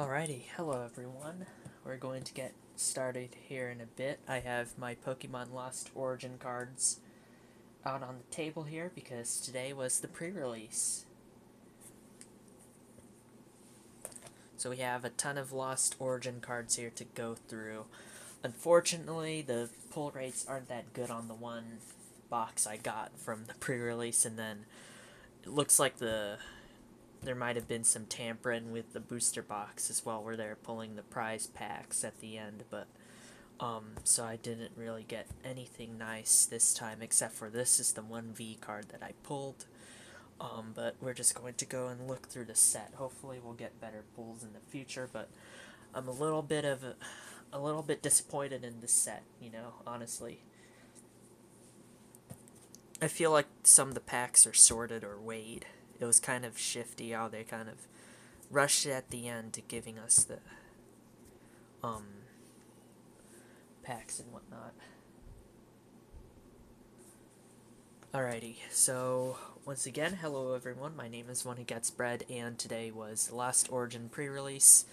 Alrighty, hello everyone. We're going to get started here in a bit. I have my Pokemon Lost Origin cards out on the table here because today was the pre-release. So we have a ton of Lost Origin cards here to go through. Unfortunately, the pull rates aren't that good on the one box I got from the pre-release, and then it looks like there might have been some tampering with the booster box as well, where they're pulling the prize packs at the end, but so I didn't really get anything nice this time, except for this is the 1V card that I pulled. But we're just going to go and look through the set. Hopefully we'll get better pulls in the future, but I'm a little bit disappointed in this set, honestly. I feel like some of the packs are sorted or weighed. It was kind of shifty how they kind of rushed it at the end to giving us the packs and whatnot. Alrighty, so once again, hello everyone, my name is One Who Gets Bread, and today was the Lost Origin pre-release.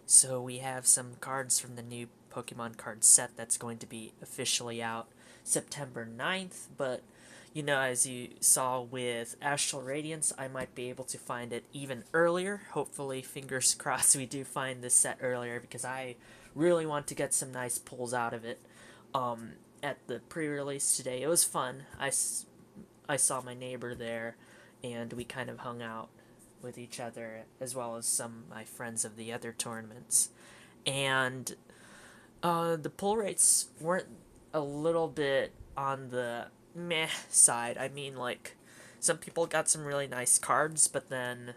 So we have some cards from the new Pokemon card set that's going to be officially out September 9th, but as you saw with Astral Radiance, I might be able to find it even earlier. Hopefully, fingers crossed, we do find this set earlier because I really want to get some nice pulls out of it. At the pre-release today, it was fun. I saw my neighbor there, and we kind of hung out with each other, as well as some of my friends of the other tournaments. And the pull rates weren't a little bit on the meh side. I mean, like, some people got some really nice cards, but then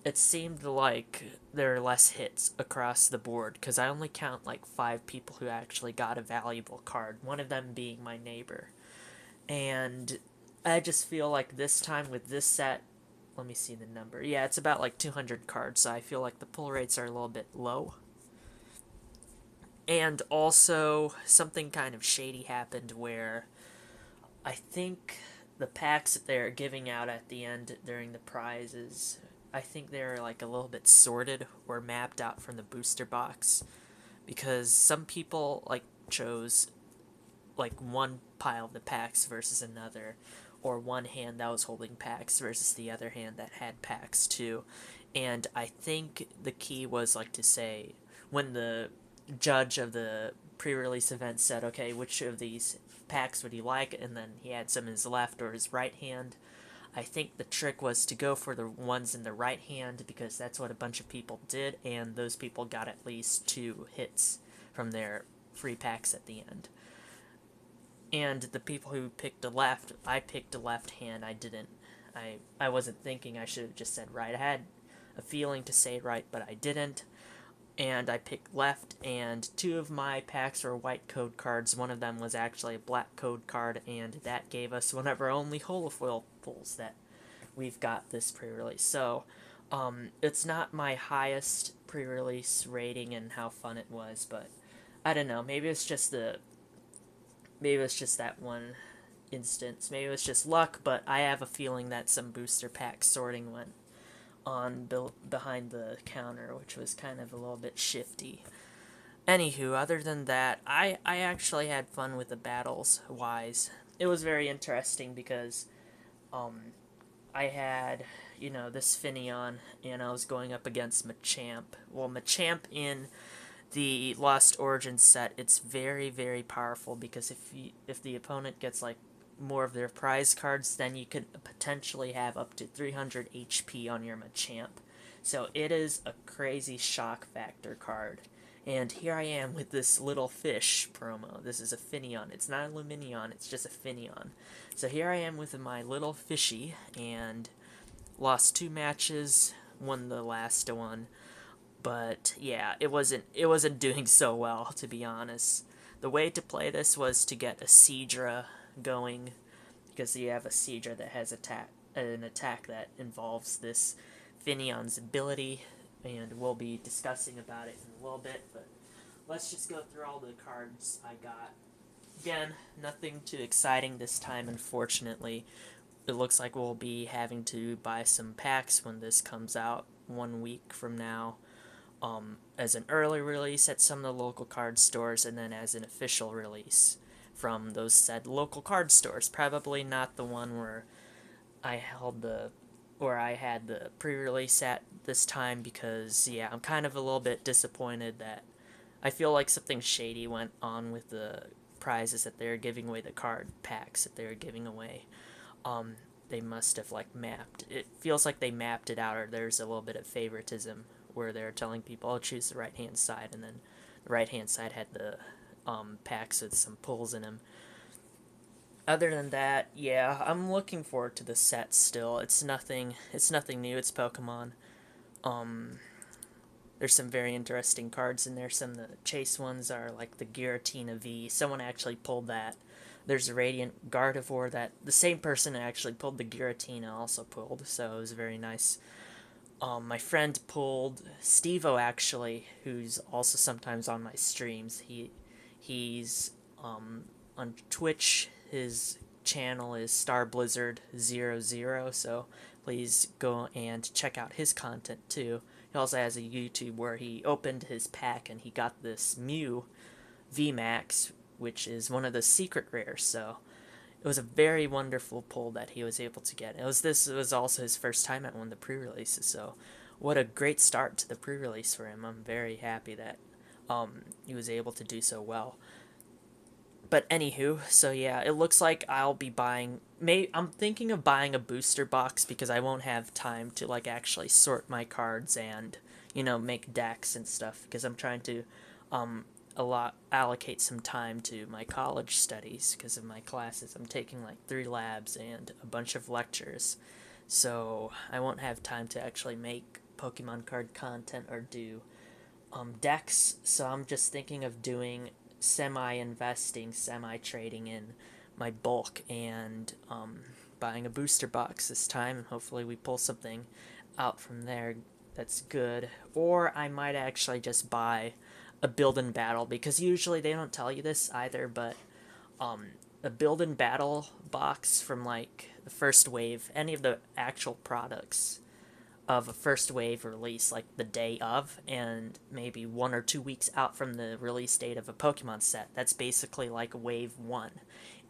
it seemed like there were less hits across the board, because I only count like 5 people who actually got a valuable card, one of them being my neighbor. And I just feel like this time with this set, let me see the number. Yeah, it's about like 200 cards, so I feel like the pull rates are a little bit low. And also, something kind of shady happened where I think the packs that they're giving out at the end during the prizes, I think they're like a little bit sorted or mapped out from the booster box, because some people like chose like one pile of the packs versus another, or one hand that was holding packs versus the other hand that had packs too. And I think the key was like to say, when the judge of the pre-release event said, okay, which of these packs would he like, and then he had some in his left or his right hand, I think the trick was to go for the ones in the right hand, because that's what a bunch of people did, and those people got at least 2 hits from their free packs at the end. And the people who picked a left, I picked a left hand. I didn't. I wasn't thinking. I should have just said right. I had a feeling to say right, but I didn't. And I picked left, and 2 of my packs were white code cards. One of them was actually a black code card, and that gave us one of our only holofoil pulls that we've got this pre-release. So, it's not my highest pre-release rating and how fun it was, but I don't know. Maybe it's just that one instance. Maybe it was just luck, but I have a feeling that some booster pack sorting went on behind the counter, which was kind of a little bit shifty. Anywho, other than that, I actually had fun with the battles wise. It was very interesting because I had, this Finneon, and I was going up against Machamp. Well, Machamp in the Lost Origin set, it's very, very powerful, because if the opponent gets like more of their prize cards, then you could potentially have up to 300 HP on your Machamp. So it is a crazy shock factor card. And here I am with this little fish promo. This is a Finneon. It's not a Luminion, it's just a Finneon. So here I am with my little fishy, and lost 2 matches, won the last one. But yeah, it wasn't doing so well, to be honest. The way to play this was to get a Sidra going, because you have a Sidra that has an attack that involves this Finneon's ability, and we'll be discussing about it in a little bit, but let's just go through all the cards I got. Again, nothing too exciting this time, unfortunately. It looks like we'll be having to buy some packs when this comes out 1 week from now. as an early release at some of the local card stores, and then as an official release from those said local card stores. Probably not the one where I had the pre-release at this time, because yeah, I'm kind of a little bit disappointed that I feel like something shady went on with the prizes that they're giving away, the card packs that they're giving away. They must have like mapped. It feels like they mapped it out, or there's a little bit of favoritism where they're telling people, "I'll choose the right hand side," and then the right hand side had the packs with some pulls in them. Other than that, yeah, I'm looking forward to the set still. It's nothing new. It's Pokemon. Um, there's some very interesting cards in there. Some of the chase ones are like the Giratina V. Someone actually pulled that. There's a Radiant Gardevoir that the same person who actually pulled the Giratina also pulled, so it was very nice. My friend pulled Stevo, actually, who's also sometimes on my streams. He's on Twitch. His channel is StarBlizzard00, so please go and check out his content too. He also has a YouTube where he opened his pack and he got this Mew VMAX, which is one of the secret rares, so it was a very wonderful pull that he was able to get. It was also his first time at one of the pre-releases, so what a great start to the pre-release for him. I'm very happy that he was able to do so well. But anywho, so yeah, it looks like I'll be buying. I'm thinking of buying a booster box because I won't have time to like actually sort my cards and make decks and stuff, because I'm trying to allocate some time to my college studies because of my classes. I'm taking like 3 labs and a bunch of lectures, so I won't have time to actually make Pokemon card content or do decks. So I'm just thinking of doing semi-investing, semi-trading in my bulk, and buying a booster box this time, and hopefully we pull something out from there that's good. Or I might actually just buy a build and battle, because usually they don't tell you this either, but a build and battle box from like the first wave, any of the actual products of a first wave release, like the day of, and maybe 1 or 2 weeks out from the release date of a Pokemon set. That's basically like wave 1.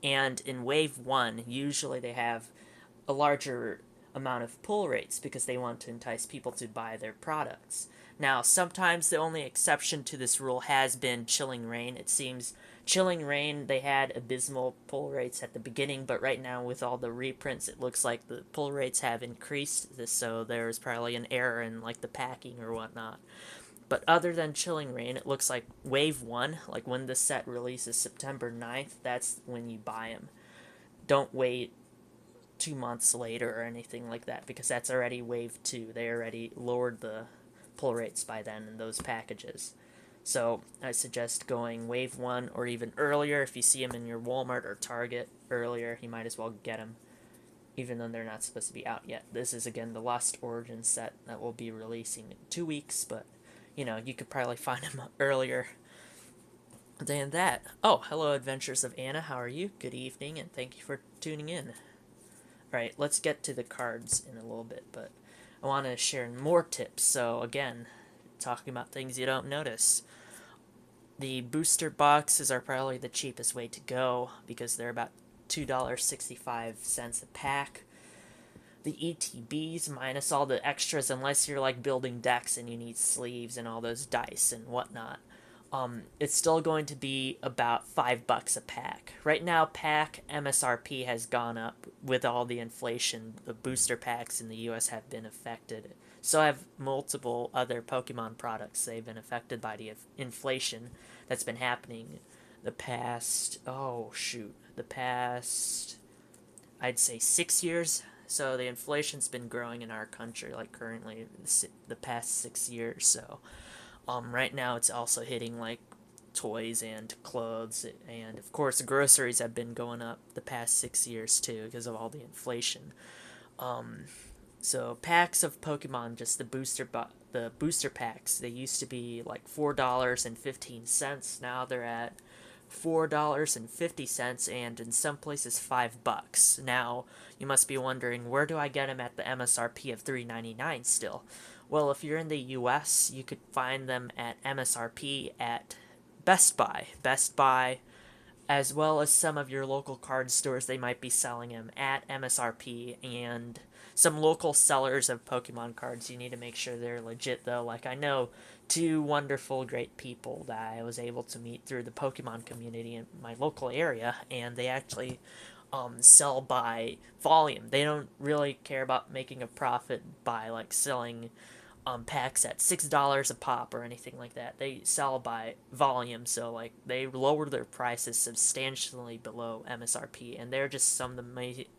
And in wave 1, usually they have a larger amount of pull rates because they want to entice people to buy their products. Now, sometimes the only exception to this rule has been Chilling Reign. It seems Chilling Reign, they had abysmal pull rates at the beginning, but right now with all the reprints, it looks like the pull rates have increased, so there's probably an error in like the packing or whatnot. But other than Chilling Reign, it looks like Wave 1, like when the set releases September 9th, that's when you buy them. Don't wait 2 months later or anything like that, because that's already Wave 2. They already lowered the pull rates by then in those packages. So I suggest going Wave 1 or even earlier. If you see them in your Walmart or Target earlier, you might as well get them, even though they're not supposed to be out yet. This is, again, the Lost Origin set that will be releasing in 2 weeks, but, you could probably find them earlier than that. Oh, hello, Adventures of Anna. How are you? Good evening, and thank you for tuning in. Alright, let's get to the cards in a little bit, but I want to share more tips. So, again, talking about things you don't notice. The booster boxes are probably the cheapest way to go because they're about $2.65 a pack. The ETBs, minus all the extras, unless you're like building decks and you need sleeves and all those dice and whatnot, it's still going to be about $5 a pack. Right now, pack MSRP has gone up with all the inflation. The booster packs in the US have been affected. So have multiple other Pokemon products. They've been affected by the inflation that's been happening the past, I'd say 6 years. So the inflation's been growing in our country, like currently the past 6 years. So right now it's also hitting like toys and clothes, and of course groceries have been going up the past 6 years too because of all the inflation. So packs of Pokemon, just the booster packs, they used to be like $4.15. Now they're at $4.50, and in some places $5. Now you must be wondering, where do I get them at the MSRP of $3.99 still? Well, if you're in the US, you could find them at MSRP at Best Buy. Best Buy, as well as some of your local card stores, they might be selling them at MSRP, and some local sellers of Pokemon cards. You need to make sure they're legit, though. Like, I know two wonderful, great people that I was able to meet through the Pokemon community in my local area, and they actually sell by volume. They don't really care about making a profit by, like, selling packs at $6 a pop or anything like that. They sell by volume, so like they lower their prices substantially below MSRP, and they're just some of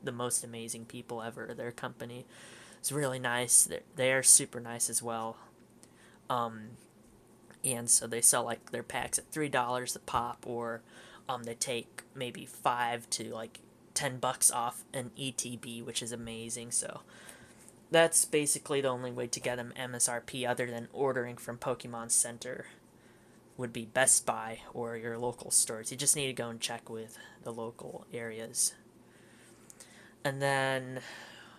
the most amazing people ever. Their company is really nice. They're super nice as well. And so they sell like their packs at $3 a pop, or they take maybe $5 to $10 off an ETB, which is amazing. So that's basically the only way to get them MSRP other than ordering from Pokemon Center would be Best Buy or your local stores. You just need to go and check with the local areas. And then,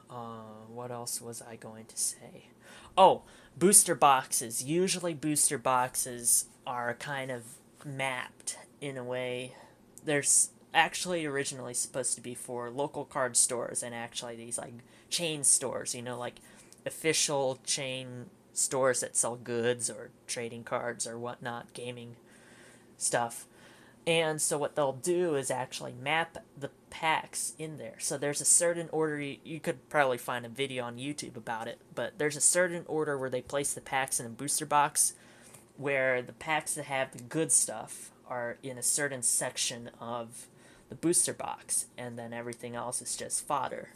what else was I going to say? Oh, booster boxes. Usually booster boxes are kind of mapped in a way. There's actually originally supposed to be for local card stores and actually these like chain stores, like official chain stores that sell goods or trading cards or whatnot, gaming stuff. And so what they'll do is actually map the packs in there. So there's a certain order, you could probably find a video on YouTube about it, but there's a certain order where they place the packs in a booster box, where the packs that have the good stuff are in a certain section of the booster box, and then everything else is just fodder.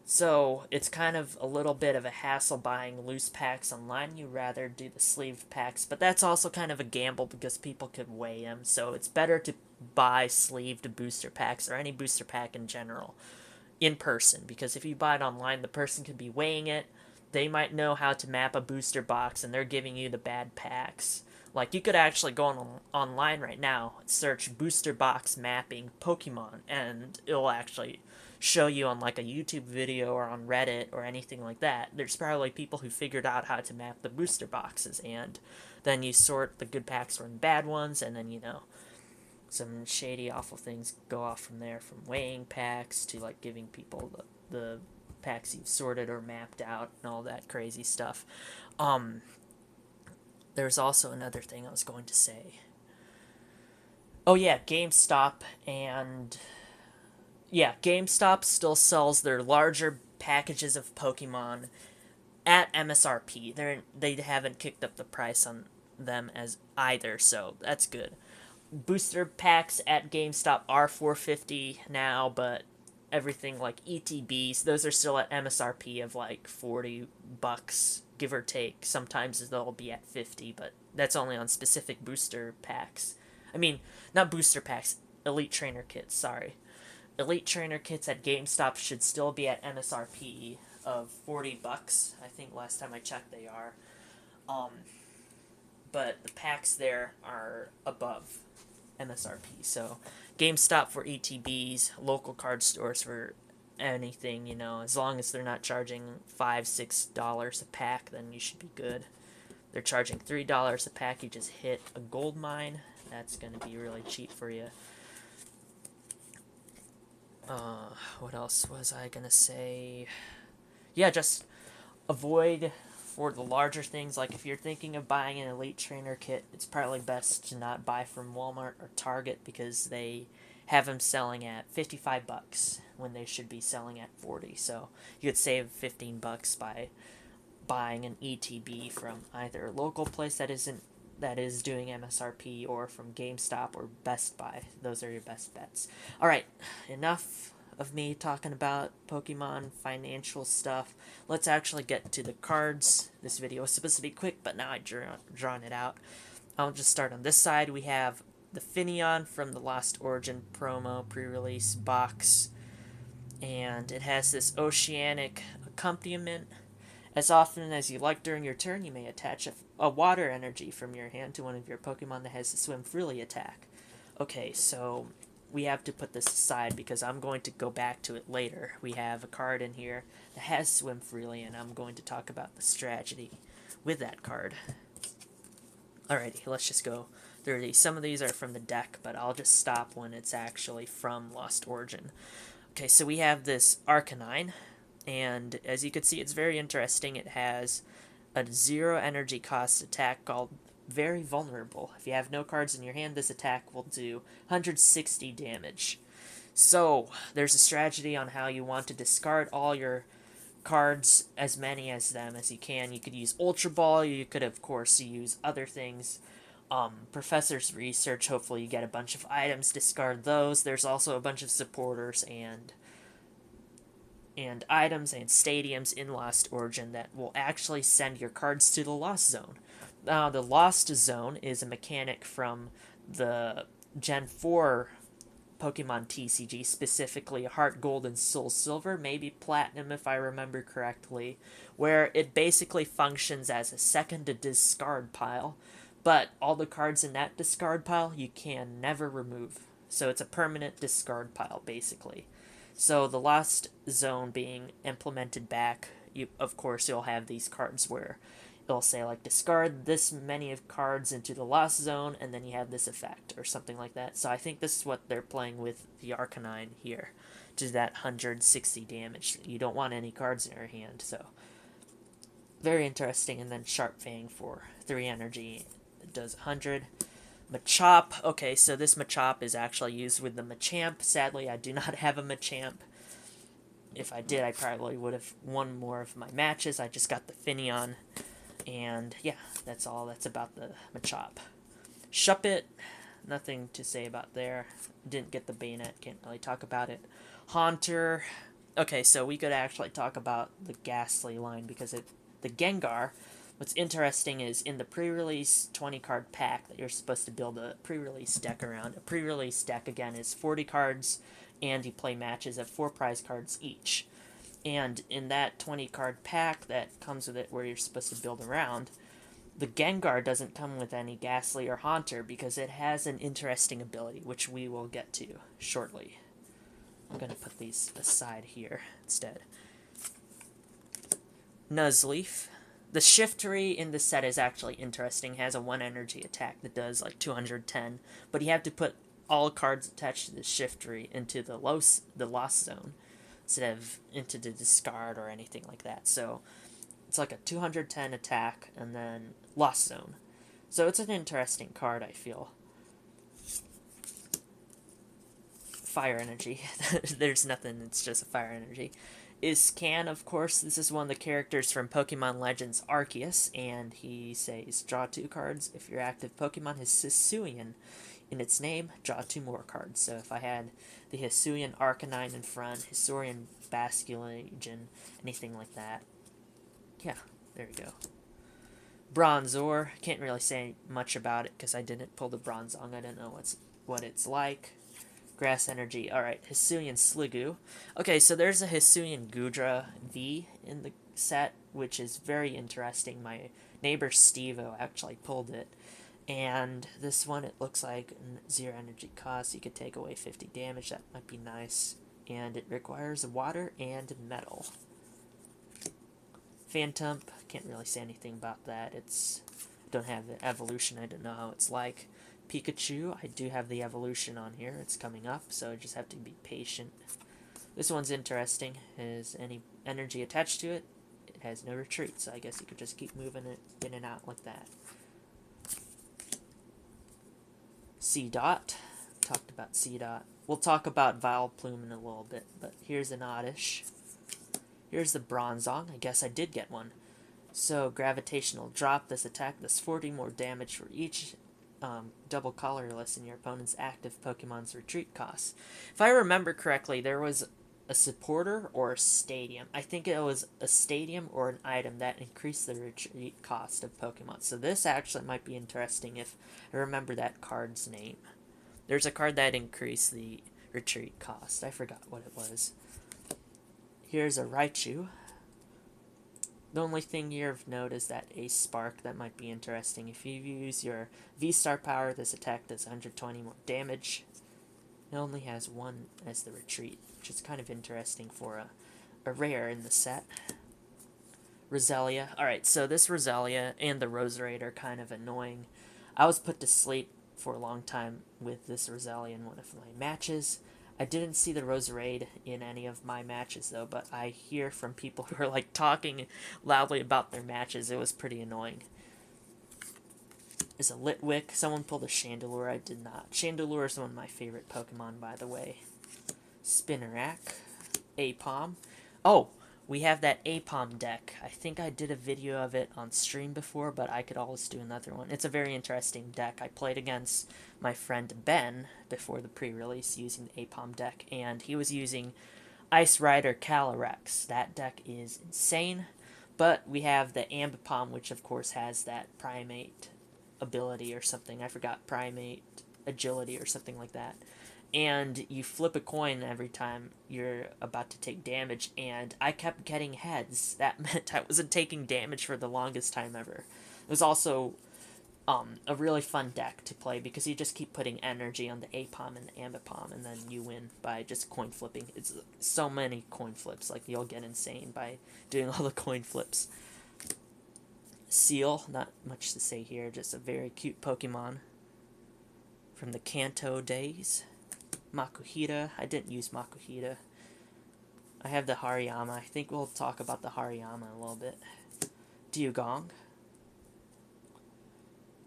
So it's kind of a little bit of a hassle buying loose packs online. You rather do the sleeved packs, but that's also kind of a gamble because people could weigh them. So it's better to buy sleeved booster packs or any booster pack in general in person, because if you buy it online, the person could be weighing it. They might know how to map a booster box, and they're giving you the bad packs. Like, you could actually go online right now, search booster box mapping Pokemon, and it'll actually show you on like a YouTube video or on Reddit or anything like that. There's probably people who figured out how to map the booster boxes, and then you sort the good packs from bad ones, and then some shady, awful things go off from there, from weighing packs to like giving people the packs you've sorted or mapped out and all that crazy stuff. There's also another thing I was going to say. Oh yeah, GameStop still sells their larger packages of Pokemon at MSRP. They haven't kicked up the price on them as either, so that's good. Booster packs at GameStop are $4.50 now, but everything like ETBs, those are still at MSRP of like $40, give or take. Sometimes they'll be at $50, but that's only on specific booster packs. I mean, not booster packs, Elite Trainer kits, sorry. Elite Trainer kits at GameStop should still be at MSRP of $40. I think last time I checked they are. But the packs there are above MSRP. So GameStop for ETBs, local card stores for anything, as long as they're not charging $5-6 a pack, then you should be good. They're charging $3 a pack, you just hit a gold mine. That's going to be really cheap for you. What else was I going to say? Yeah, just avoid for the larger things. Like if you're thinking of buying an Elite Trainer kit, it's probably best to not buy from Walmart or Target because they have them selling at $55 when they should be selling at $40. So you could save $15 by buying an ETB from either a local place that is doing MSRP or from GameStop or Best Buy. Those are your best bets. Alright, enough of me talking about Pokemon financial stuff. Let's actually get to the cards. This video was supposed to be quick, but now I've drawn it out. I'll just start on this side. We have the Finneon from the Lost Origin promo pre-release box, and it has this oceanic accompaniment. As often as you like during your turn, you may attach a water energy from your hand to one of your Pokemon that has a Swim Freely attack. Okay, so we have to put this aside because I'm going to go back to it later. We have a card in here that has Swim Freely, and I'm going to talk about the strategy with that card. Alrighty, let's just go through these. Some of these are from the deck, but I'll just stop when it's actually from Lost Origin. Okay, so we have this Arcanine, and as you can see, it's very interesting. It has a 0 energy cost attack called Very Vulnerable. If you have no cards in your hand, this attack will do 160 damage. So, there's a strategy on how you want to discard all your cards, as many as them as you can. You could use Ultra Ball, you could of course use other things. Professor's Research, hopefully you get a bunch of items, discard those. There's also a bunch of supporters and items and stadiums in Lost Origin that will actually send your cards to the Lost Zone. Now, the Lost Zone is a mechanic from the Gen 4 Pokemon TCG, specifically Heart Gold and Soul Silver, maybe Platinum if I remember correctly, where it basically functions as a second discard pile, but all the cards in that discard pile you can never remove. So it's a permanent discard pile, basically. So the Lost Zone being implemented back, of course you'll have these cards where it'll say like discard this many of cards into the Lost Zone, and then you have this effect or something like that. So I think this is what they're playing with the Arcanine here, to that 160 damage. You don't want any cards in your hand, so very interesting. And then Sharp Fang for 3 energy, it does 100. Machop. Okay, so this Machop is actually used with the Machamp. Sadly, I do not have a Machamp. If I did, I probably would have won more of my matches. I just got the Finneon. And yeah, that's all that's about the Machop. Shuppet, nothing to say about there. Didn't get the Bayonet, can't really talk about it. Haunter. Okay, so we could actually talk about the Ghastly line because the Gengar, what's interesting is in the pre-release 20-card pack that you're supposed to build a pre-release deck around. A pre-release deck, again, is 40 cards, and you play matches of 4 prize cards each. And in that 20-card pack that comes with it where you're supposed to build around, the Gengar doesn't come with any Ghastly or Haunter because it has an interesting ability, which we will get to shortly. I'm going to put these aside here instead. Nuzleaf. The Shiftry in the set is actually interesting. It has a 1 energy attack that does like 210, but you have to put all cards attached to the Shiftry into the Lost Zone instead of into the discard or anything like that. So it's like a 210 attack and then Lost Zone. So it's an interesting card, I feel. Fire Energy. There's nothing, it's just a Fire Energy. Iscan, of course, this is one of the characters from Pokemon Legends Arceus, and he says, draw 2 cards. If your active Pokemon has Hisuian in its name, draw 2 more cards. So if I had the Hisuian Arcanine in front, Hisuian Basculage, anything like that. Yeah, there we go. Bronzor, can't really say much about it because I didn't pull the Bronzong. I don't know what it's like. Grass Energy. Alright, Hisuian Sliggoo. Okay, so there's a Hisuian Goodra V in the set, which is very interesting. My neighbor Steve-O actually pulled it. And this one, it looks like 0 energy cost. You could take away 50 damage. That might be nice. And it requires water and metal. Phantom, can't really say anything about that. Don't have the evolution. I don't know how it's like. Pikachu, I do have the evolution on here. It's coming up, so I just have to be patient. This one's interesting. Has any energy attached to it? It has no retreat, so I guess you could just keep moving it in and out like that. C-Dot. Talked about C-Dot. We'll talk about Vileplume in a little bit, but here's an Oddish. Here's the Bronzong. I guess I did get one. So, Gravitational Drop. This attack does 40 more damage for each double colorless in your opponent's active Pokemon's retreat costs. If I remember correctly, there was a supporter or a stadium. I think it was a stadium or an item that increased the retreat cost of Pokemon. So this actually might be interesting if I remember that card's name. There's a card that increased the retreat cost. I forgot what it was. Here's a Raichu. The only thing here of note is that Ace Spark. That might be interesting. If you use your V-Star power, this attack does 120 more damage. It only has one as the retreat, which is kind of interesting for a rare in the set. Roselia. Alright, so this Roselia and the Roserade are kind of annoying. I was put to sleep for a long time with this Roselia in one of my matches. I didn't see the Roserade in any of my matches, though, but I hear from people who are, like, talking loudly about their matches. It was pretty annoying. There's a Litwick. Someone pulled a Chandelure. I did not. Chandelure is one of my favorite Pokemon, by the way. Spinarak. Apom. Oh, we have that Apom deck. I think I did a video of it on stream before, but I could always do another one. It's a very interesting deck. I played against my friend Ben before the pre-release using the Apom deck, and he was using Ice Rider Calyrex. That deck is insane, but we have the Ambipom, which of course has that Primate ability or something. I forgot, Primate Agility or something like that. And you flip a coin every time you're about to take damage, and I kept getting heads. That meant I wasn't taking damage for the longest time ever. It was also a really fun deck to play because you just keep putting energy on the Apom and the Ambipom, and then you win by just coin flipping. It's so many coin flips, like you'll get insane by doing all the coin flips. Seal, not much to say here, just a very cute Pokemon from the Kanto days. Makuhita. I didn't use Makuhita. I have the Harayama. I think we'll talk about the Harayama a little bit. Dewgong.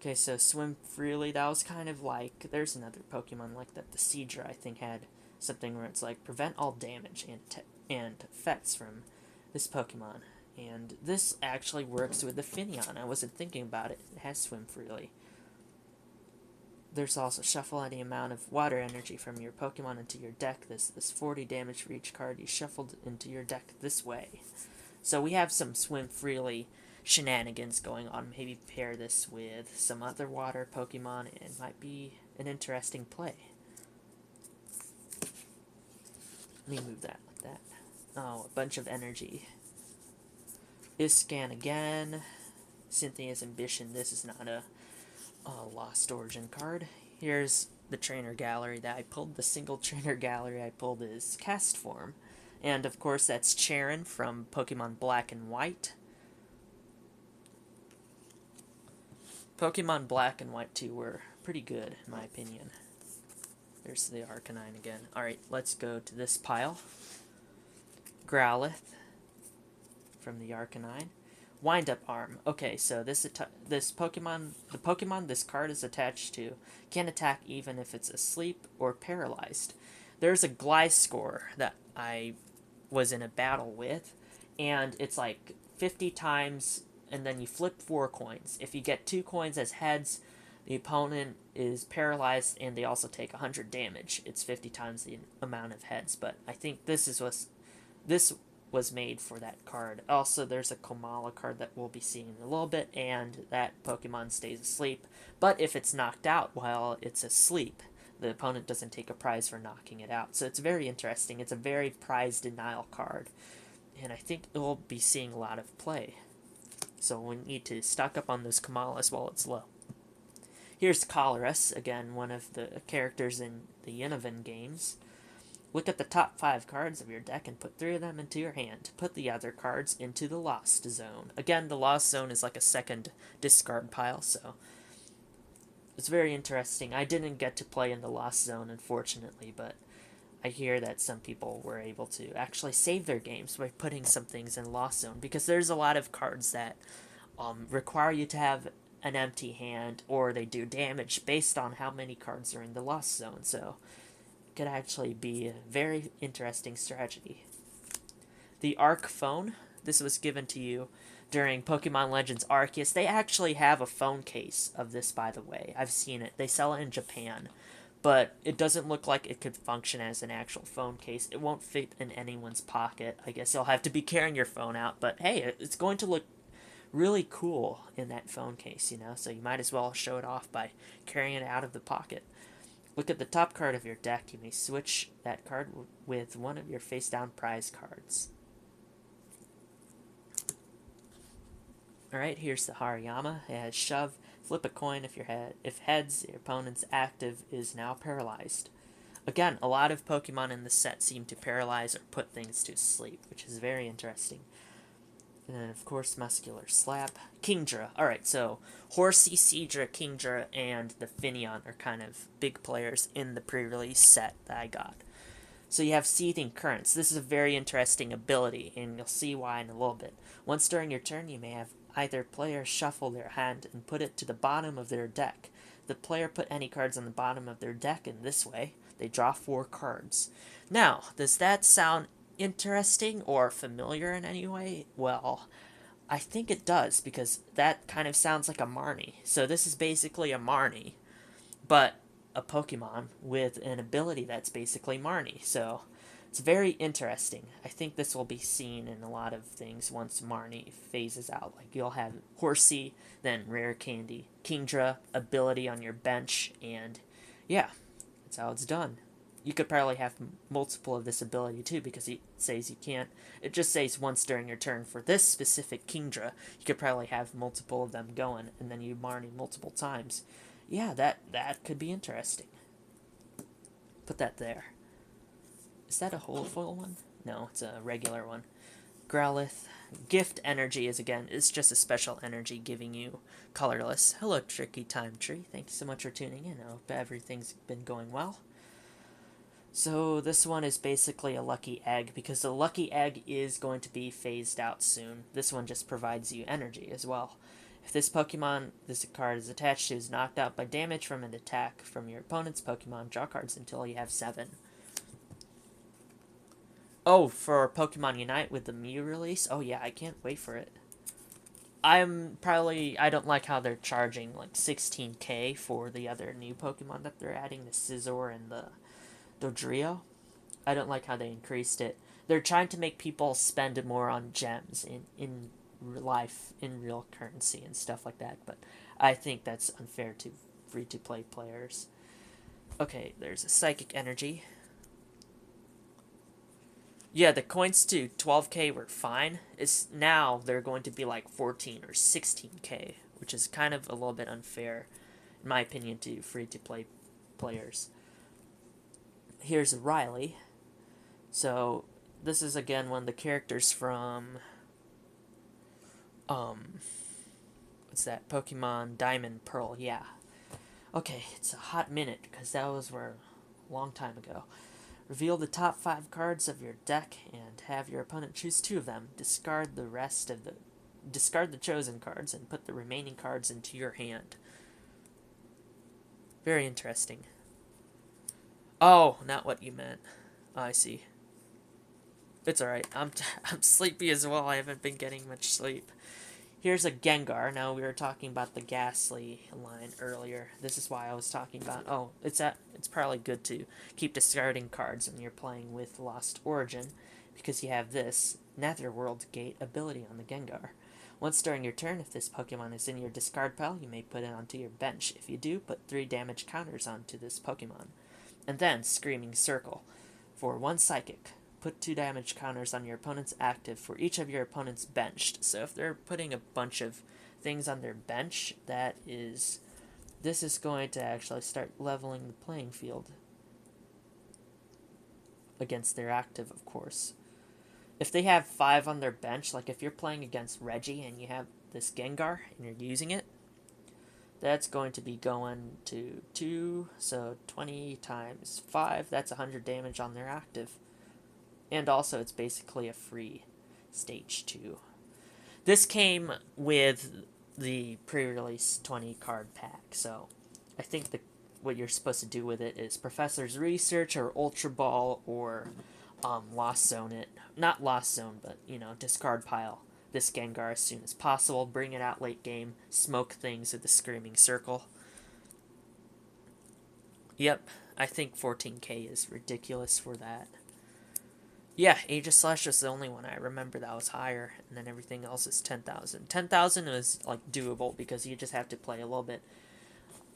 Okay, so Swim Freely. That was kind of like... There's another Pokemon like that. The Sidra, I think, had something where it's like, prevent all damage and effects from this Pokemon. And this actually works with the Finneon. I wasn't thinking about it. It has Swim Freely. There's also shuffle any amount of water energy from your Pokemon into your deck. This 40 damage for each card you shuffled into your deck this way. So we have some Swim Freely shenanigans going on. Maybe pair this with some other water Pokemon. It might be an interesting play. Let me move that like that. Oh, a bunch of energy. Iscan again. Cynthia's Ambition. This is not a Lost Origin card. Here's the trainer gallery that I pulled. The single trainer gallery I pulled is Cast Form. And of course that's Charon from Pokemon Black and White. Pokemon Black and White 2 were pretty good, in my opinion. There's the Arcanine again. Alright, let's go to this pile. Growlithe from the Arcanine. Wind-up arm. Okay, so this Pokemon, the Pokemon this card is attached to, can attack even if it's asleep or paralyzed. There's a Gliscor that I was in a battle with, and it's like 50 times, and then you flip 4 coins. If you get 2 coins as heads, the opponent is paralyzed, and they also take 100 damage. It's 50 times the amount of heads, but I think this was made for that card. Also, there's a Komala card that we'll be seeing in a little bit, and that Pokemon stays asleep. But if it's knocked out while it's asleep, the opponent doesn't take a prize for knocking it out. So it's very interesting. It's a very prize denial card, and I think it will be seeing a lot of play. So we need to stock up on those Kamalas while it's low. Here's Colress, again, one of the characters in the Univin games. Look at the top 5 cards of your deck and put 3 of them into your hand. Put the other cards into the Lost Zone. Again, the Lost Zone is like a second discard pile, so it's very interesting. I didn't get to play in the Lost Zone, unfortunately, but I hear that some people were able to actually save their games by putting some things in Lost Zone, because there's a lot of cards that require you to have an empty hand, or they do damage based on how many cards are in the Lost Zone, so could actually be a very interesting strategy. The Arc Phone. This was given to you during Pokemon Legends Arceus. They actually have a phone case of this, by the way. I've seen it. They sell it in Japan. But it doesn't look like it could function as an actual phone case. It won't fit in anyone's pocket. I guess you'll have to be carrying your phone out. But hey, it's going to look really cool in that phone case, you know? So you might as well show it off by carrying it out of the pocket. Look at the top card of your deck. You may switch that card with one of your face-down prize cards. Alright, here's the Harayama. It has Shove. Flip a coin if heads, your opponent's active is now paralyzed. Again, a lot of Pokemon in the set seem to paralyze or put things to sleep, which is very interesting. And then, of course, Muscular Slap. Kingdra. Alright, so Horsey, Sidra, Kingdra, and the Finneon are kind of big players in the pre-release set that I got. So you have Seething Currents. This is a very interesting ability, and you'll see why in a little bit. Once during your turn, you may have either player shuffle their hand and put it to the bottom of their deck. The player put any cards on the bottom of their deck in this way. They draw 4 cards. Now, does that sound interesting or familiar in any way? Well, I think it does, because that kind of sounds like a Marnie. So this is basically a Marnie, but a Pokemon with an ability that's basically Marnie. So it's very interesting. I think this will be seen in a lot of things once Marnie phases out. Like, you'll have Horsey, then Rare Candy, Kingdra, ability on your bench, and yeah, that's how it's done. You could probably have multiple of this ability too, because it says you can't. It just says once during your turn for this specific Kingdra. You could probably have multiple of them going, and then you Marnie multiple times. Yeah, that could be interesting. Put that there. Is that a holofoil one? No, it's a regular one. Growlithe. Gift energy is just a special energy giving you colorless. Hello, Tricky Time Tree. Thank you so much for tuning in. I hope everything's been going well. So this one is basically a lucky egg, because the lucky egg is going to be phased out soon. This one just provides you energy as well. If this card is attached to, is knocked out by damage from an attack from your opponent's Pokemon, draw cards until you have 7. Oh, for Pokemon Unite with the Mew release? Oh yeah, I can't wait for it. I don't like how they're charging like 16k for the other new Pokemon that they're adding, the Scizor and the Dodrio. I don't like how they increased it. They're trying to make people spend more on gems in life, in real currency and stuff like that, but I think that's unfair to free-to-play players. Okay, there's a Psychic Energy. Yeah, the coins to 12k were fine. Now they're going to be like 14 or 16k, which is kind of a little bit unfair, in my opinion, to free-to-play players. Here's Riley. So this is again one of the characters from what's that? Pokemon Diamond Pearl. Yeah. Okay, it's a hot minute because that was a long time ago. Reveal the top 5 cards of your deck and have your opponent choose 2 of them. Discard the chosen cards and put the remaining cards into your hand. Very interesting. Oh, not what you meant. Oh, I see. It's alright. I'm sleepy as well. I haven't been getting much sleep. Here's a Gengar. Now, we were talking about the Ghastly line earlier. This is why I was talking about... Oh, it's probably good to keep discarding cards when you're playing with Lost Origin, because you have this Netherworld Gate ability on the Gengar. Once during your turn, if this Pokemon is in your discard pile, you may put it onto your bench. If you do, put 3 damage counters onto this Pokemon. And then, Screaming Circle. For 1 Psychic, put 2 damage counters on your opponent's active for each of your opponent's benched. So if they're putting a bunch of things on their bench, this is going to actually start leveling the playing field against their active, of course. If they have 5 on their bench, like if you're playing against Reggie and you have this Gengar and you're using it, that's going to be going to 2, so 20 times 5, that's 100 damage on their active. And also, it's basically a free stage 2. This came with the pre-release 20 card pack, so I think what you're supposed to do with it is Professor's Research or Ultra Ball or Lost Zone it. Not Lost Zone, but, discard pile this Gengar as soon as possible, bring it out late game, smoke things with the Screaming Circle. Yep, I think 14k is ridiculous for that. Yeah, Aegis Slash was the only one I remember that was higher, and then everything else is 10,000. 10,000 is, doable, because you just have to play a little bit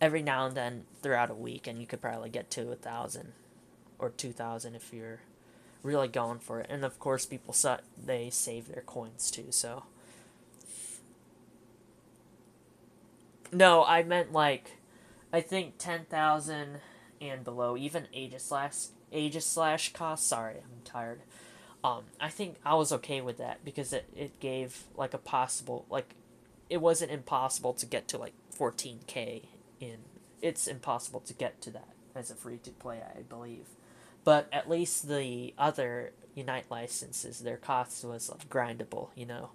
every now and then throughout a week, and you could probably get to 1,000 or 2,000 if you're really going for it. And, of course, people they save their coins, too, so... No, I meant, I think 10,000 and below, even Aegis Slash cost. Sorry, I'm tired. I think I was okay with that because it gave like a possible, like, it wasn't impossible to get to like 14K in. It's impossible to get to that as a free to play, I believe. But at least the other Unite licenses, their cost was like grindable, you know.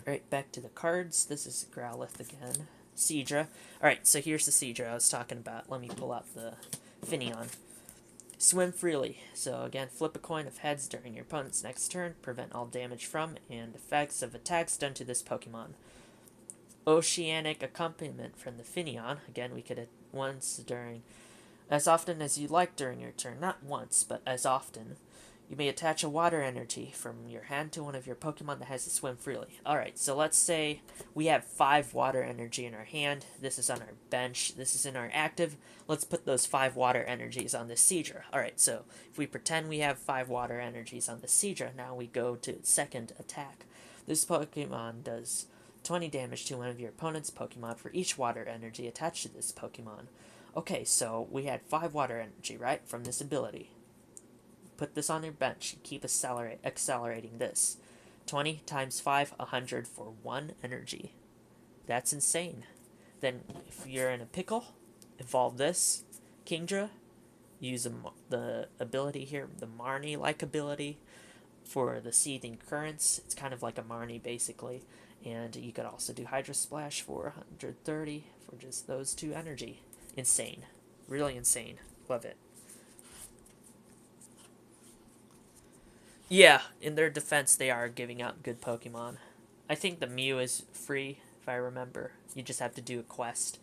Alright, back to the cards. This is Growlithe again. Sidra. Alright, so here's the Sidra I was talking about. Let me pull out the Finneon. Swim freely. So again, flip a coin of heads during your opponent's next turn. Prevent all damage from and effects of attacks done to this Pokemon. Oceanic accompaniment from the Finneon. Again, we could once during... as often as you like during your turn. Not once, but as often. You may attach a water energy from your hand to one of your Pokemon that has to swim freely. Alright, so let's say we have 5 water energy in our hand. This is on our bench. This is in our active. Let's put those 5 water energies on this Sidra. Alright, so if we pretend we have 5 water energies on the Sidra, now we go to its second attack. This Pokemon does 20 damage to one of your opponent's Pokemon for each water energy attached to this Pokemon. Okay, so we had 5 water energy, right, from this ability. Put this on your bench. Keep accelerating this. 20 times 5, 100 for 1 energy. That's insane. Then, if you're in a pickle, evolve this. Kingdra. Use the ability here, the Marnie-like ability, for the Seething Currents. It's kind of like a Marnie, basically. And you could also do Hydro Splash for 130 for just those 2 energy. Insane. Really insane. Love it. Yeah, in their defense, they are giving out good Pokemon. I think the Mew is free, if I remember. You just have to do a quest.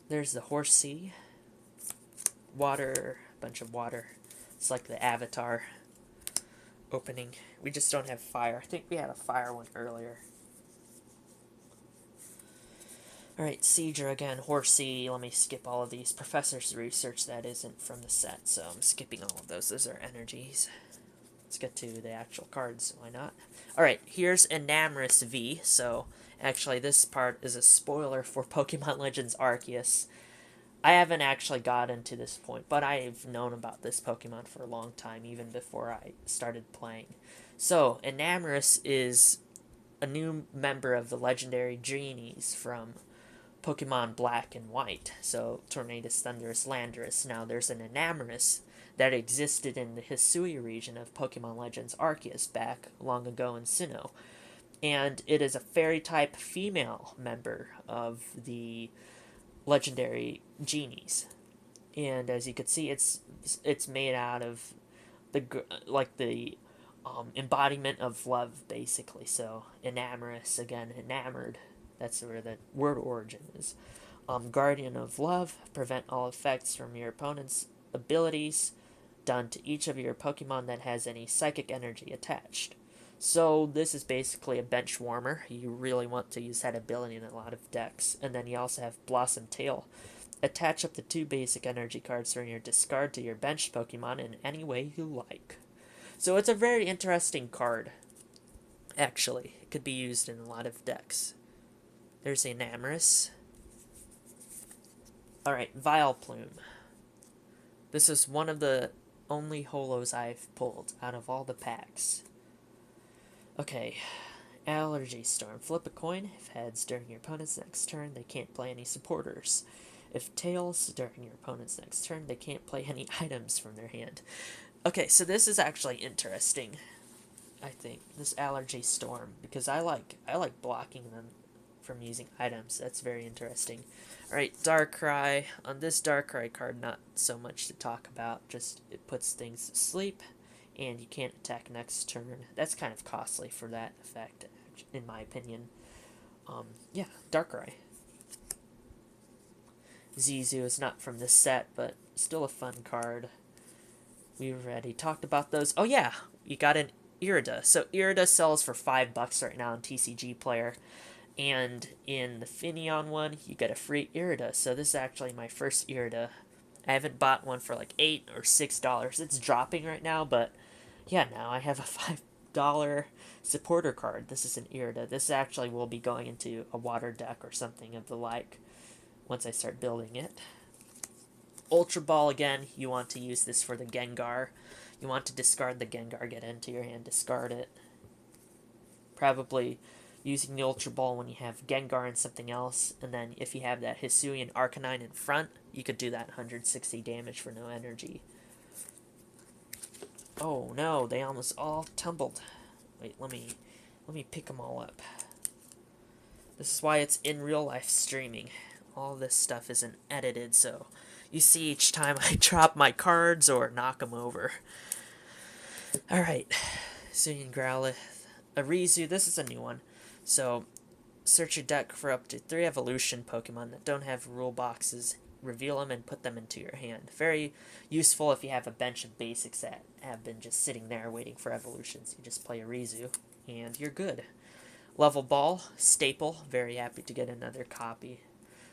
There's the Horsey. Water. Bunch of water. It's like the Avatar opening. We just don't have fire. I think we had a fire one earlier. Alright, Sidra again. Horsey. Let me skip all of these. Professor's Research, that isn't from the set, so I'm skipping all of those. Those are energies. Let's get to the actual cards, why not? Alright, here's Enamorous V. So, actually, this part is a spoiler for Pokemon Legends Arceus. I haven't actually gotten to this point, but I've known about this Pokemon for a long time, even before I started playing. So, Enamorous is a new member of the legendary Genies from Pokemon Black and White. So, Tornadus, Thundurus, Landorus. Now, there's an Enamorous that existed in the Hisui region of Pokemon Legends Arceus back long ago in Sinnoh. And it is a fairy-type female member of the legendary Genies. And as you can see, it's made out of the embodiment of love, basically. So, enamorous, again, enamored. That's where the word origin is. Guardian of Love. Prevent all effects from your opponent's abilities done to each of your Pokemon that has any psychic energy attached. So this is basically a bench warmer. You really want to use that ability in a lot of decks. And then you also have Blossom Tail. Attach up to 2 basic energy cards from your discard to your bench Pokemon in any way you like. So it's a very interesting card. Actually, it could be used in a lot of decks. There's Enamorous. Alright, Vileplume. This is one of the only holos I've pulled out of all the packs. Okay, Allergy Storm. Flip a coin. If heads during your opponent's next turn, they can't play any supporters. If tails during your opponent's next turn, they can't play any items from their hand. Okay, so this is actually interesting, I think, this Allergy Storm, because I like blocking them from using items. That's very interesting. Alright, Darkrai. On this Darkrai card, not so much to talk about, just it puts things to sleep, and you can't attack next turn. That's kind of costly for that effect, in my opinion. Yeah, Darkrai. Zizu is not from this set, but still a fun card. We've already talked about those. Oh yeah, you got an Irida. So Irida sells for $5 right now on TCG Player. And in the Finneon one, you get a free Irida. So this is actually my first Irida. I haven't bought one for like $8 or $6. It's dropping right now, but yeah, now I have a $5 supporter card. This is an Irida. This actually will be going into a water deck or something of the like. once I start building it. Ultra Ball, again, you want to use this for the Gengar. You want to discard the Gengar, get into your hand, discard it. Probably using the Ultra Ball when you have Gengar and something else, and then if you have that Hisuian Arcanine in front, you could do that 160 damage for no energy. Oh no, they almost all tumbled. Wait, let me pick them all up. This is why it's in real life streaming. All this stuff isn't edited, so you see each time I drop my cards or knock them over. Alright, Hisuian Growlithe Arizu, this is a new one. So, search your deck for up to 3 evolution Pokemon that don't have rule boxes, reveal them and put them into your hand. Very useful if you have a bench of basics that have been just sitting there waiting for evolutions. You just play Arizu, and you're good. Level Ball, staple, very happy to get another copy.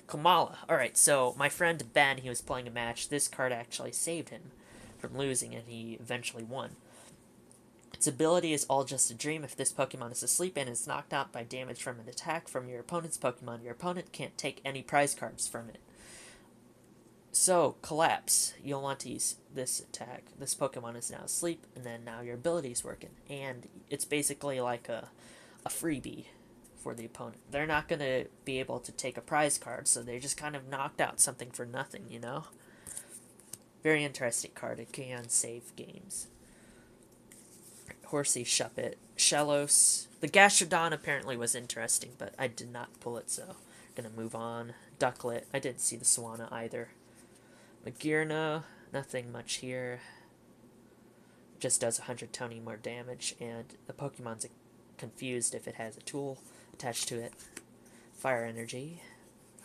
Komala, alright, so my friend Ben, he was playing a match. This card actually saved him from losing, and he eventually won. Its ability is All Just a Dream. If this Pokemon is asleep and is knocked out by damage from an attack from your opponent's Pokemon, your opponent can't take any prize cards from it. So, Collapse. You'll want to use this attack. This Pokemon is now asleep, and then now your ability is working. And it's basically like a freebie for the opponent. They're not going to be able to take a prize card, so they just kind of knocked out something for nothing, you know? Very interesting card. It can save games. Horsey Sidra, Shellos. The Gastrodon apparently was interesting, but I did not pull it, so I'm gonna move on. Ducklet, I didn't see the Swanna either. Magirna, nothing much here. Just does 100 Tony more damage, and the Pokemon's confused if it has a tool attached to it. Fire Energy.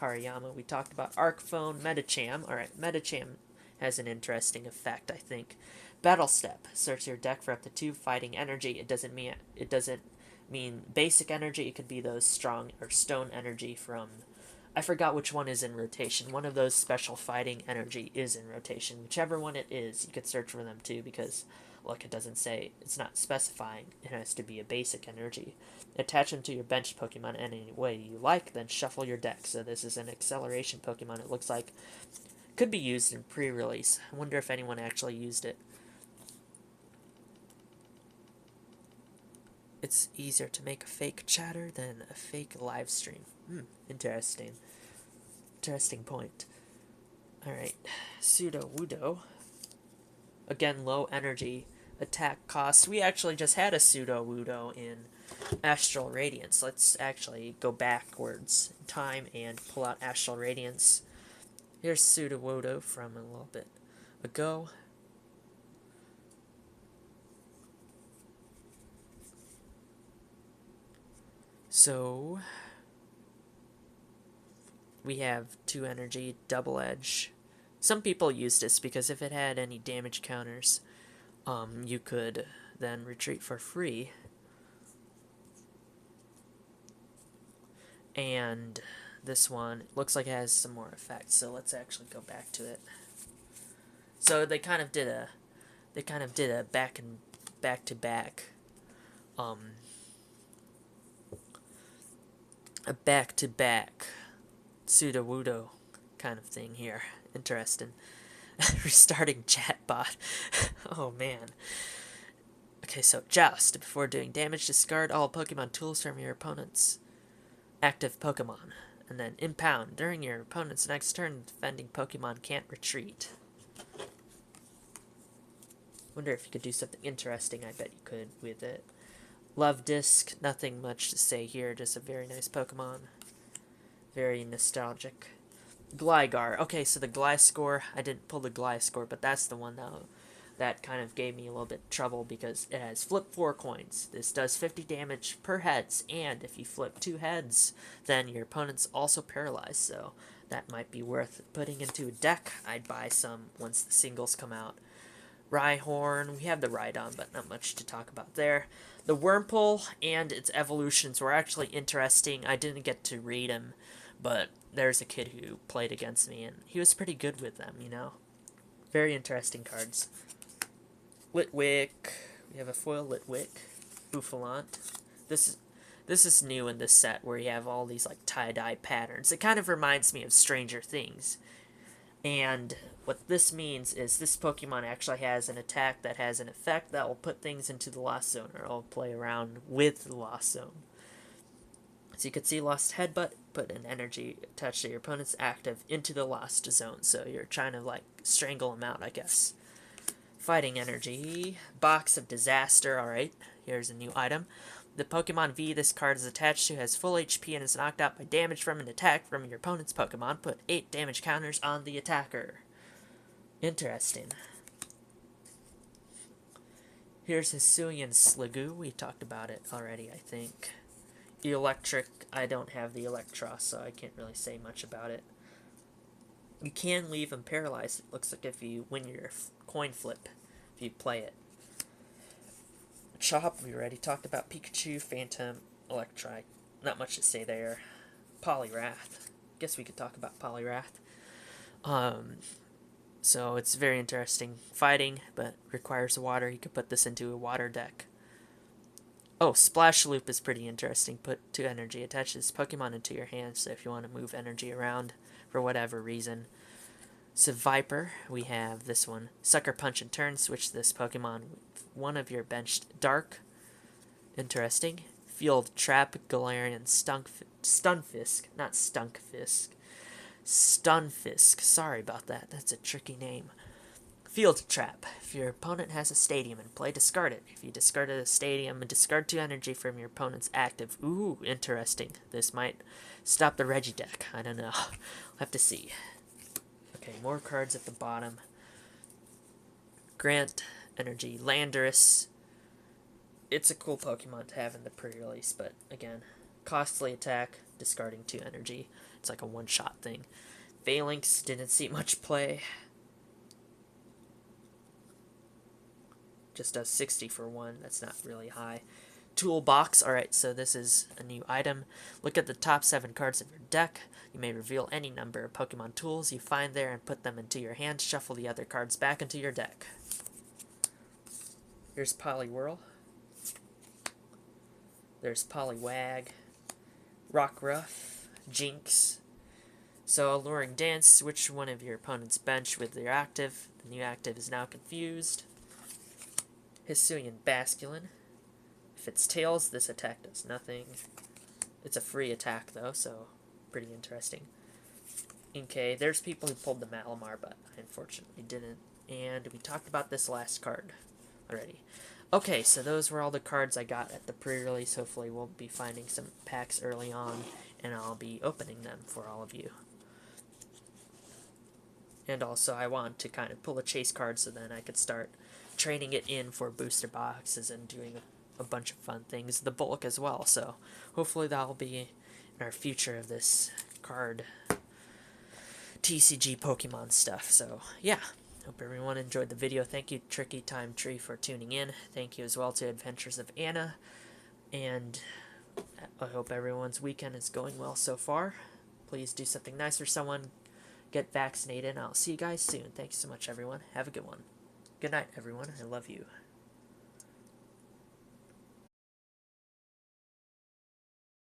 Harayama, we talked about. Arc Phone, Medicham. Alright, Medicham has an interesting effect, I think. Battle Step. Search your deck for up to 2 fighting energy. It doesn't mean basic energy. It could be those strong or stone energy from, I forgot which one is in rotation. One of those special fighting energy is in rotation. Whichever one it is, you could search for them too, because look, it doesn't say, it's not specifying. It has to be a basic energy. Attach them to your bench Pokemon any way you like, then shuffle your deck. So this is an acceleration Pokemon. It looks like could be used in pre-release. I wonder if anyone actually used it. It's easier to make a fake chatter than a fake live stream. Interesting. Interesting point. Alright. Pseudo-Wudo. Again, low energy attack cost. We actually just had a Pseudo-Wudo in Astral Radiance. Let's actually go backwards in time and pull out Astral Radiance. Here's Pseudo-Wudo from a little bit ago. So, we have 2 energy, double edge. Some people use this because if it had any damage counters, you could then retreat for free. And this one looks like it has some more effects, so let's actually go back to it. So they kind of did a back to back a back-to-back Pseudo-Wudo kind of thing here. Interesting. Restarting chatbot. Oh, man. Okay, so Joust. Before doing damage, discard all Pokemon tools from your opponent's active Pokemon. And then Impound. During your opponent's next turn, defending Pokemon can't retreat. Wonder if you could do something interesting. I bet you could with it. Love Disc, nothing much to say here, just a very nice Pokemon. Very nostalgic. Gligar. Okay, so the Gliscor, I didn't pull the Gliscor, but that's the one that kind of gave me a little bit of trouble because it has flip 4 coins. This does 50 damage per heads, and if you flip 2 heads, then your opponent's also paralyzed, so that might be worth putting into a deck. I'd buy some once the singles come out. Rhyhorn, we have the Rhydon, but not much to talk about there. The Wurmple and its evolutions were actually interesting. I didn't get to read them, but there's a kid who played against me, and he was pretty good with them, you know? Very interesting cards. Litwick. We have a foil Litwick. Bouffalant. This This is new in this set where you have all these like tie-dye patterns. It kind of reminds me of Stranger Things. And what this means is this Pokemon actually has an attack that has an effect that will put things into the Lost Zone, or it'll play around with the Lost Zone. So you can see Lost Headbutt, put an energy attached to your opponent's active into the Lost Zone. So you're trying to like strangle him out, I guess. Fighting Energy, Box of Disaster, alright, here's a new item. The Pokemon V this card is attached to has full HP and is knocked out by damage from an attack from your opponent's Pokemon. Put 8 damage counters on the attacker. Interesting. Here's Hisuian Sliggoo. We talked about it already, I think. Electric, I don't have the Electros, so I can't really say much about it. You can leave him paralyzed, it looks like, if you win your coin flip, if you play it. Chop, we already talked about Pikachu, Phantom, Electrike. Not much to say there. Poliwrath. Guess we could talk about Poliwrath. So it's very interesting fighting, but requires water. You could put this into a water deck. Oh, Splash Loop is pretty interesting. Put 2 energy. Attach this Pokemon into your hand, so if you want to move energy around for whatever reason. So Viper, we have this one. Sucker Punch and Turn. Switch this Pokemon with one of your benched Dark. Interesting. Field Trap, Galarian Stunfisk. Not Stunkfisk. Stunfisk. Sorry about that. That's a tricky name. Field Trap. If your opponent has a stadium in play, discard it. If you discarded a stadium, discard 2 energy from your opponent's active. Ooh, interesting. This might stop the Regideck. I don't know. I'll have to see. Okay, more cards at the bottom. Grant Energy. Landorus. It's a cool Pokemon to have in the pre-release, but again, costly attack, discarding 2 energy. It's like a one-shot thing. Phalanx didn't see much play. Just does 60 for 1. That's not really high. Toolbox. Alright, so this is a new item. Look at the top 7 cards of your deck. You may reveal any number of Pokemon tools you find there and put them into your hand. Shuffle the other cards back into your deck. Here's Poliwhirl. There's Poliwag. Rockruff. Jinx. So, Alluring Dance. Switch one of your opponent's bench with your active. The new active is now confused. Hisuian Basculin. If it's Tails, this attack does nothing. It's a free attack, though, so pretty interesting. Okay, there's people who pulled the Malamar, but I unfortunately didn't. And we talked about this last card already. Okay, so those were all the cards I got at the pre-release. Hopefully we'll be finding some packs early on, and I'll be opening them for all of you. And also, I want to kind of pull a chase card so then I could start trading it in for booster boxes and doing a bunch of fun things. The bulk as well, so hopefully that'll be in our future of this card TCG Pokemon stuff. So, yeah. Hope everyone enjoyed the video. Thank you, Tricky Time Tree, for tuning in. Thank you as well to Adventures of Anna. And I hope everyone's weekend is going well so far. Please do something nice for someone. Get vaccinated. I'll see you guys soon. Thanks so much, everyone. Have a good one. Good night, everyone. I love you.